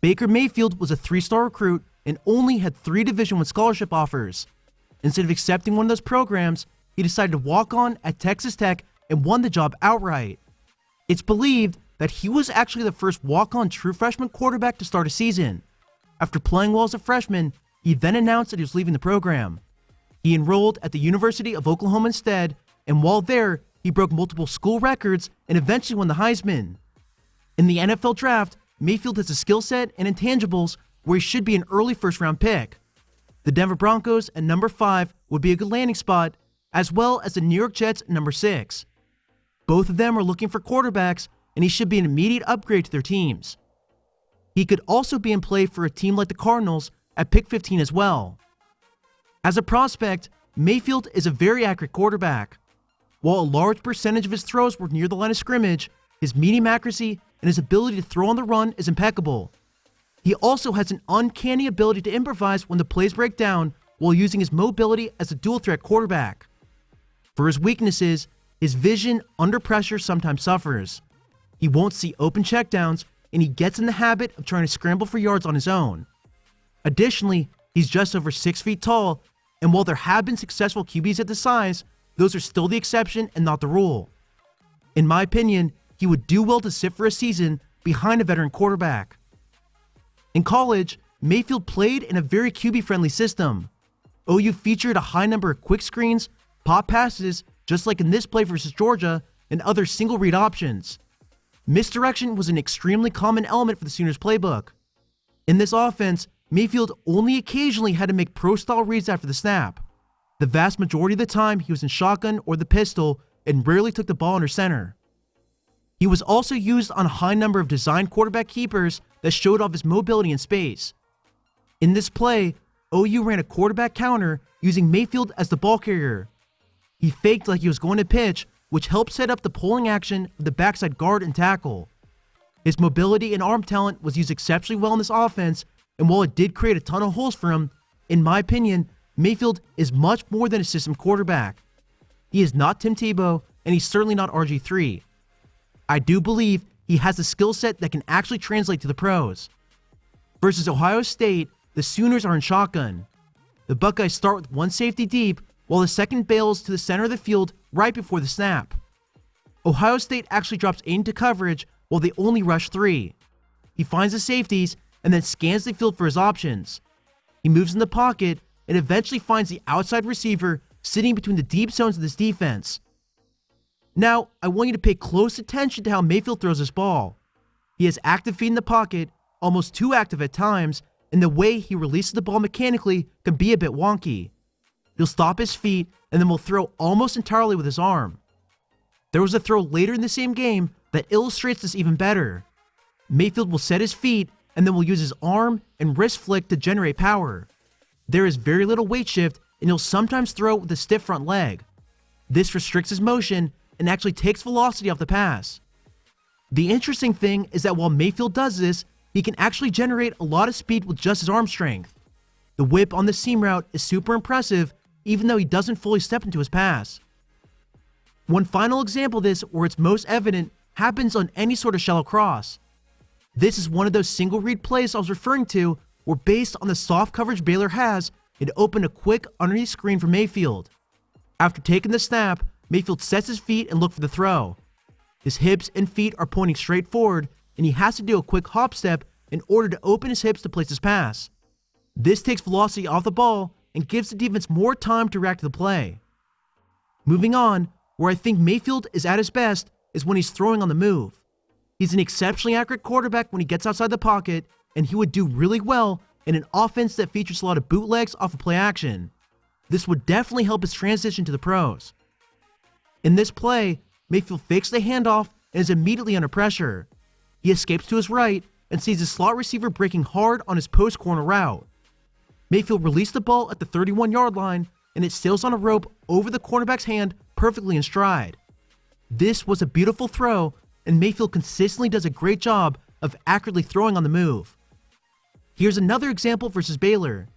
Baker Mayfield was a 3-star recruit and only had 3 Division I scholarship offers. Instead of accepting one of those programs, he decided to walk on at Texas Tech and won the job outright. It's believed that he was actually the first walk-on true freshman quarterback to start a season. After playing well as a freshman, he then announced that he was leaving the program. He enrolled at the University of Oklahoma instead, and while there, he broke multiple school records and eventually won the Heisman. In the NFL draft, Mayfield has a skill set and intangibles where he should be an early first-round pick. The Denver Broncos at number 5 would be a good landing spot, as well as the New York Jets at number 6. Both of them are looking for quarterbacks, and he should be an immediate upgrade to their teams. He could also be in play for a team like the Cardinals at pick 15 as well. As a prospect, Mayfield is a very accurate quarterback. While a large percentage of his throws were near the line of scrimmage, his medium accuracy and his ability to throw on the run is impeccable. He also has an uncanny ability to improvise when the plays break down while using his mobility as a dual-threat quarterback. For his weaknesses, his vision under pressure sometimes suffers. He won't see open checkdowns, and he gets in the habit of trying to scramble for yards on his own. Additionally, he's just over 6 feet tall, and while there have been successful QBs at this size, those are still the exception and not the rule. In my opinion, he would do well to sit for a season behind a veteran quarterback. In college, Mayfield played in a very QB-friendly system. OU featured a high number of quick screens, pop passes, just like in this play versus Georgia, and other single-read options. Misdirection was an extremely common element for the Sooners' playbook. In this offense, Mayfield only occasionally had to make pro-style reads after the snap. The vast majority of the time, he was in shotgun or the pistol and rarely took the ball under center. He was also used on a high number of designed quarterback keepers that showed off his mobility in space. In this play, OU ran a quarterback counter using Mayfield as the ball carrier. He faked like he was going to pitch, which helped set up the pulling action of the backside guard and tackle. His mobility and arm talent was used exceptionally well in this offense, and while it did create a ton of holes for him, in my opinion, Mayfield is much more than a system quarterback. He is not Tim Tebow, and he's certainly not RG3. I do believe he has a skill set that can actually translate to the pros. Versus Ohio State, the Sooners are in shotgun. The Buckeyes start with one safety deep, while the second bails to the center of the field right before the snap. Ohio State actually drops 8 into coverage while they only rush 3. He finds the safeties and then scans the field for his options. He moves in the pocket and eventually finds the outside receiver sitting between the deep zones of this defense. Now, I want you to pay close attention to how Mayfield throws this ball. He has active feet in the pocket, almost too active at times, and the way he releases the ball mechanically can be a bit wonky. He'll stop his feet and then will throw almost entirely with his arm. There was a throw later in the same game that illustrates this even better. Mayfield will set his feet and then will use his arm and wrist flick to generate power. There is very little weight shift, and he'll sometimes throw with a stiff front leg. This restricts his motion and actually takes velocity off the pass. The interesting thing is that while Mayfield does this, he can actually generate a lot of speed with just his arm strength. The whip on the seam route is super impressive, even though he doesn't fully step into his pass. One final example of this where it's most evident happens on any sort of shallow cross. This is one of those single read plays I was referring to where, based on the soft coverage Baylor has, it opened a quick underneath screen for Mayfield. After taking the snap, Mayfield sets his feet and looks for the throw. His hips and feet are pointing straight forward, and he has to do a quick hop step in order to open his hips to place his pass. This takes velocity off the ball and gives the defense more time to react to the play. Moving on, where I think Mayfield is at his best is when he's throwing on the move. He's an exceptionally accurate quarterback when he gets outside the pocket, and he would do really well in an offense that features a lot of bootlegs off of play action. This would definitely help his transition to the pros. In this play, Mayfield fakes the handoff and is immediately under pressure. He escapes to his right and sees the slot receiver breaking hard on his post corner route. Mayfield released the ball at the 31-yard line, and it sails on a rope over the cornerback's hand perfectly in stride. This was a beautiful throw, and Mayfield consistently does a great job of accurately throwing on the move. Here's another example versus Baylor.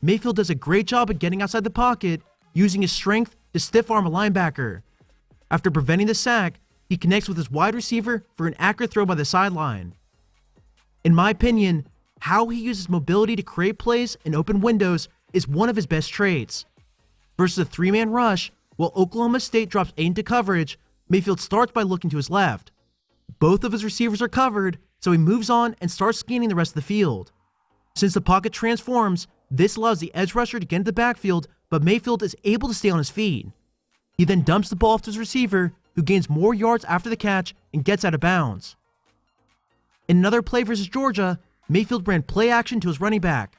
Mayfield does a great job of getting outside the pocket, using his strength to stiff arm a linebacker. After preventing the sack, he connects with his wide receiver for an accurate throw by the sideline. In my opinion, how he uses mobility to create plays and open windows is one of his best traits. Versus a three-man rush, while Oklahoma State drops 8 into coverage, Mayfield starts by looking to his left. Both of his receivers are covered, so he moves on and starts scanning the rest of the field. Since the pocket transforms, this allows the edge rusher to get into the backfield, but Mayfield is able to stay on his feet. He then dumps the ball off to his receiver, who gains more yards after the catch and gets out of bounds. In another play versus Georgia, Mayfield ran play action to his running back.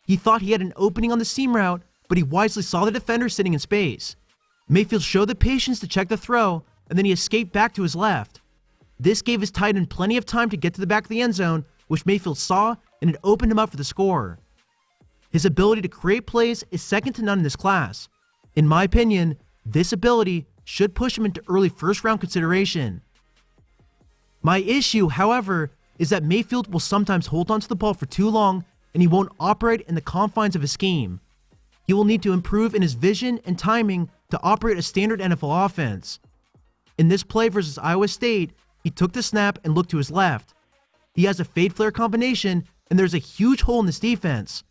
He thought he had an opening on the seam route, but he wisely saw the defender sitting in space. Mayfield showed the patience to check the throw, and then he escaped back to his left. This gave his tight end plenty of time to get to the back of the end zone, which Mayfield saw, and it opened him up for the score. His ability to create plays is second to none in this class. In my opinion, this ability should push him into early first-round consideration. My issue, however, is that Mayfield will sometimes hold onto the ball for too long, and he won't operate in the confines of his scheme. He will need to improve in his vision and timing to operate a standard NFL offense. In this play versus Iowa State, he took the snap and looked to his left. He has a fade flare combination, and there's a huge hole in this defense.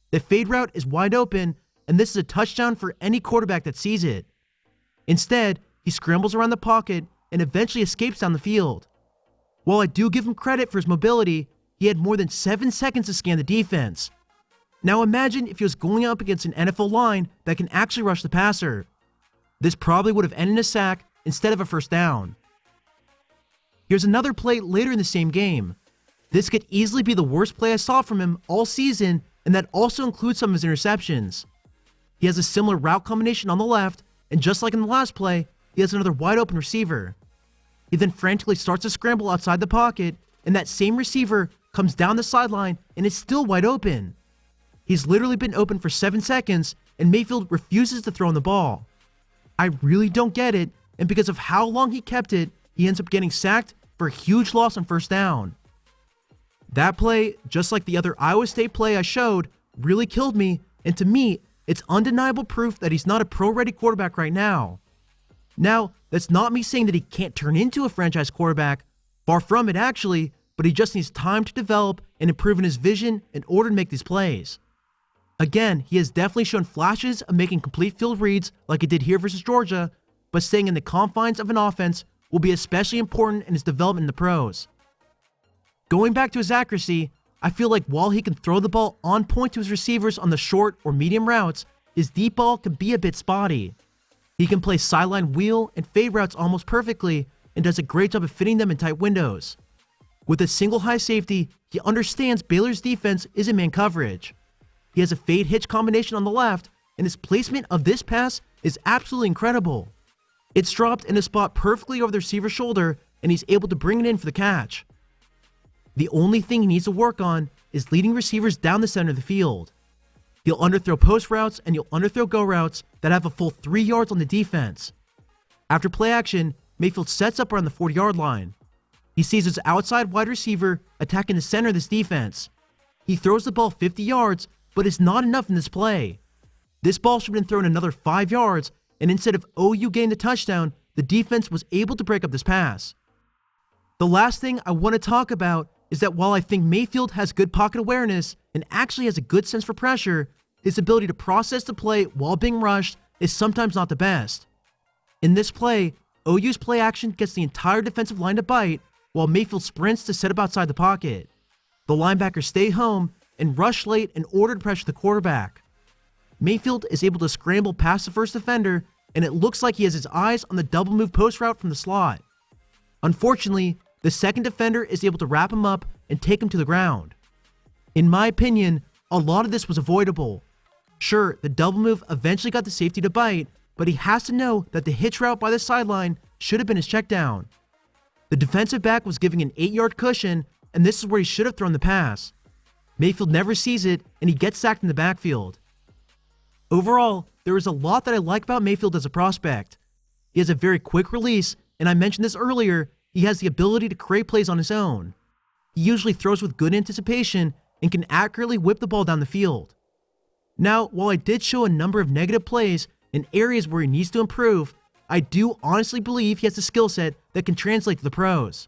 The fade route is wide open, and this is a touchdown for any quarterback that sees it. Instead, he scrambles around the pocket and eventually escapes down the field. While I do give him credit for his mobility, he had more than 7 seconds to scan the defense. Now imagine if he was going up against an NFL line that can actually rush the passer. This probably would have ended in a sack instead of a first down. Here's another play later in the same game. This could easily be the worst play I saw from him all season, and that also includes some of his interceptions. He has a similar route combination on the left, and just like in the last play, he has another wide open receiver. He then frantically starts to scramble outside the pocket, and that same receiver comes down the sideline and is still wide open. He's literally been open for 7 seconds, and Mayfield refuses to throw in the ball. I really don't get it, and because of how long he kept it, he ends up getting sacked for a huge loss on first down. That play, just like the other Iowa State play I showed, really killed me, and to me, it's undeniable proof that he's not a pro-ready quarterback right now. Now, that's not me saying that he can't turn into a franchise quarterback. Far from it, actually, but he just needs time to develop and improve in his vision in order to make these plays. Again, he has definitely shown flashes of making complete field reads like he did here versus Georgia, but staying in the confines of an offense will be especially important in his development in the pros. Going back to his accuracy, I feel like while he can throw the ball on point to his receivers on the short or medium routes, his deep ball can be a bit spotty. He can play sideline wheel and fade routes almost perfectly and does a great job of fitting them in tight windows. With a single high safety, he understands Baylor's defense is in man coverage. He has a fade hitch combination on the left, and his placement of this pass is absolutely incredible. It's dropped in a spot perfectly over the receiver's shoulder, and he's able to bring it in for the catch. The only thing he needs to work on is leading receivers down the center of the field. He'll underthrow post routes and he'll underthrow go routes that have a full 3 yards on the defense. After play action, Mayfield sets up around the 40-yard line. He sees his outside wide receiver attacking the center of this defense. He throws the ball 50 yards, but it's not enough in this play. This ball should have been thrown another 5 yards, and instead of OU getting the touchdown, the defense was able to break up this pass. The last thing I want to talk about is that while I think Mayfield has good pocket awareness and actually has a good sense for pressure, his ability to process the play while being rushed is sometimes not the best. In this play, OU's play action gets the entire defensive line to bite, while Mayfield sprints to set up outside the pocket. The linebackers stay home and rush late in order to pressure the quarterback. Mayfield is able to scramble past the first defender, and it looks like he has his eyes on the double move post route from the slot. Unfortunately, the second defender is able to wrap him up and take him to the ground. In my opinion, a lot of this was avoidable. Sure, the double move eventually got the safety to bite, but he has to know that the hitch route by the sideline should have been his check down. The defensive back was giving an 8-yard cushion, and this is where he should have thrown the pass. Mayfield never sees it, and he gets sacked in the backfield. Overall, there is a lot that I like about Mayfield as a prospect. He has a very quick release, and I mentioned this earlier, he has the ability to create plays on his own. He usually throws with good anticipation and can accurately whip the ball down the field. Now, while I did show a number of negative plays in areas where he needs to improve, I do honestly believe he has the skill set that can translate to the pros.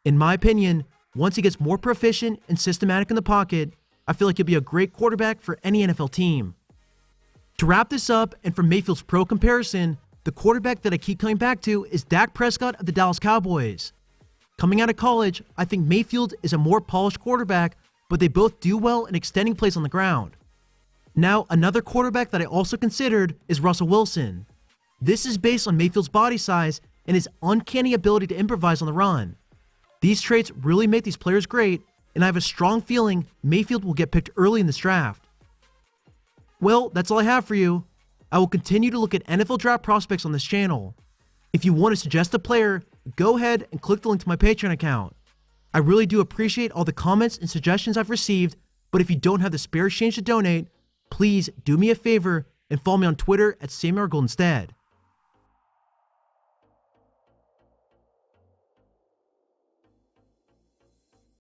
In my opinion, Once he gets more proficient and systematic in the pocket, I feel like he'll be a great quarterback for any NFL team. To wrap this up, and for Mayfield's pro comparison, the quarterback that I keep coming back to is Dak Prescott of the Dallas Cowboys. Coming out of college, I think Mayfield is a more polished quarterback, but they both do well in extending plays on the ground. Now, another quarterback that I also considered is Russell Wilson. This is based on Mayfield's body size and his uncanny ability to improvise on the run. These traits really make these players great, and I have a strong feeling Mayfield will get picked early in this draft. Well, that's all I have for you. I will continue to look at NFL draft prospects on this channel. If you want to suggest a player, go ahead and click the link to my Patreon account. I really do appreciate all the comments and suggestions I've received, but if you don't have the spare change to donate, please do me a favor and follow me on Twitter at SamuelRGold instead.